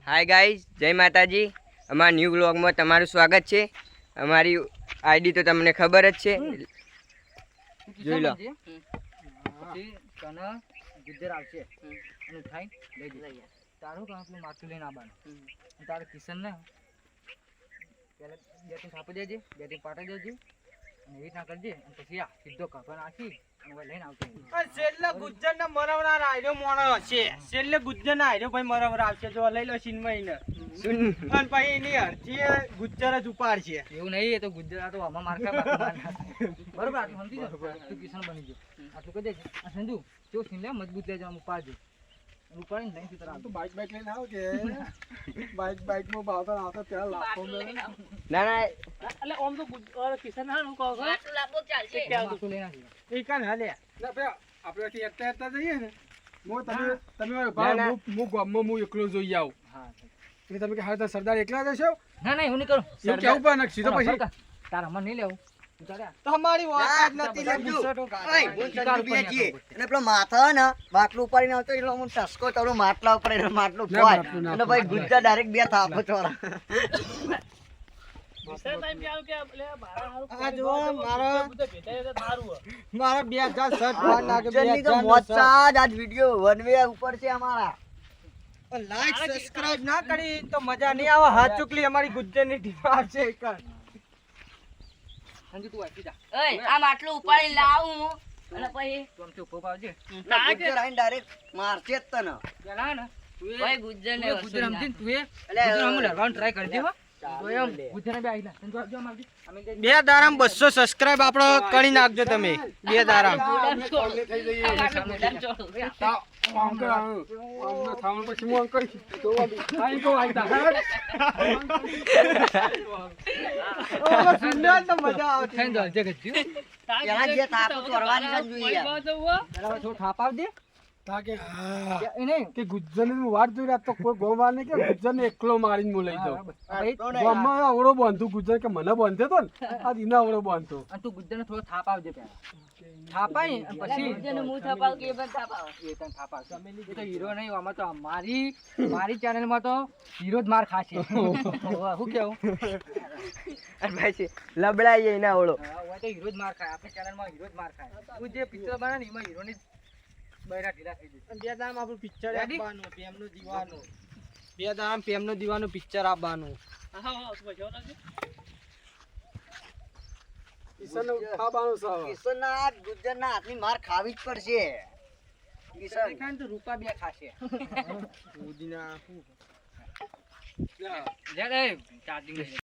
Hi guys, જય માતાજી. અમારા ન્યૂ બ્લોગમાં તમારું સ્વાગત છે. અમારી આઈડી તો તમને ખબર જ છે, જોઈ લો. ગુજર આવશે અને ઉઠાઈ લઈ જઈએ. તારું કામ પેલું માથું લઈને આવવાનું. તારે કિશન ને પેલા બેટિંગ આપી દેજે, બેટિંગ પાટી દેજે અને એ રીતના કરજે. અને પછી સીધો કપા નાખી અને લઈને આવશે. છેલ્લે ગુજ્જર ને મરવરાર આયરો મોણો હશે. છેલ્લે ગુજ્જર ને આયરો ભાઈ મરવર આવશે. જો લઈ લો સિનમઈ ને અને પછી એની અરજી ગુજ્જર જ ઉપાડશે. એવું નહીં, એ તો ગુજરાત તો આમાં મારકા બરોબર. આટલું સમજી જાવ, તું કિશન બની ગયો. આટલું કહી દેજે. આ સંજુ જો સિન લે મજબૂત લેજો, આમ ઉપાડજો. ઉપાડીને લઈને સીધા આવજો. બાઈક લઈને આવ કે બાઈક માં ભાવતા આવતા ત્યાં લાખો મે ના ના, એટલે ઓમ તો કિશન હા હું કહું લાંબો ચાલશે. કે આવતું લઈને આવજો. એ કાન હાલે ના બે આપણે થી એકતા જઈએ ને. મો તમે ના, ભાવ ના. હું ગામમાં હું એકલો જોઈ આવું. હા એટલે તમે કે હા સરદાર એકલા જશો ના ના, હું નહીં કરું. એવું કેવું પણ સીધો પછી તારા મને નહીં લેવું. તમારી વાત જ નથી સંજુ. ગુસ્સો ઓય, હું સંજુ બે છીએ. અને પેલો માથા હે ને, બાટલું ઉપાડીને આવતો એટલે હું ટસકો ચડું માટલા ઉપર એટલે માટલું ના, ફોય. બાટલું ના અને ભાઈ ગુજ્જા ડાયરેક્ટ બે થાપો ચોરા. આ જો મારા 2000 શર્ટ ફાડ નાખે. ગુજ્જાની તો મોજ સાજ આજ વિડિયો વન વે ઉપર છે અમારા. લાઈક સબસ્ક્રાઇબ ના કરી તો મજા નહીં આવે. હાથ ચુકલી અમારી ગુજ્જરની ટીમ આવશે એક સંજુ તું આવી જા. ઓય આ માટલું ઉપાડી લાવું હું અને પછી તું આમ ચૂપ આવજે. ગુજ્જર આઈને ડાયરેક્ટ મારશે જ તને. પેલા ને તું ભાઈ ગુજ્જરને એ ગુજર સમજીને તું એ એટલે ગુજર આમ લડવાનું ટ્રાય કરજે હો. તો એમ ગુજરને બે આવી જા. સંજુ આવજો આમ આવજે. અમે જઈ બે દારામ 200 સબસ્ક્રાઇબ આપણો કરી નાખજો તમે. બે દારામ ખાઈને જલજે ગજ્જુ. પેલા જે થાપો ચોરવાની છે ને જોઈએ. પેલા થોડું થાપ આવજે. તાકે હા એ નહીં કે ગુજ્જરની હું વાટ જોઈ રહ્યા તો કોઈ ગોવાળ ને કે ગુજ્જરને એકલો મારીને હું લઈ જાઉં. ગામમાં આવડો બાંધું ગુજ્જર કે મને બાંધે તો ને આ દીના આવડો બાંધતો. અને તું ગુજરને થોડો થાપ આવજે પેલા. થાપ આવી અને પછી ગુજ્જરને મું થપાવ કે એ પણ થપાવ. એ તને થાપ આવશે. એ તો હીરો નહીં, આમાં તો મારી ચેનલમાં તો હીરો જ માર ખાશે. ઓવા, શું કેવું? અને પછી લબડાઈએ ના ઓળો. ઓવા તો હીરો જ માર ખાય. આપણી ચેનલમાં હીરો જ માર ખાય. તું જે પિક્ચર બનાવે ને એમાં હીરોની બૈરા ઢીલા થઈ જશે. બે દામ આપણું પિક્ચર Ready? આપવાનું પ્રેમનું દીવાનું. બે દામ પ્રેમનું દીવાનું પિક્ચર આપવાનું. કિશન ખાવાનું સાવ. કિશનના હાથ ગુજ્જરના હાથની માર ખાવી જ પડશે. કિશન ખાય ને તો રૂપા બે ખાશે. ઉદીના લે, ચાર્જિંગ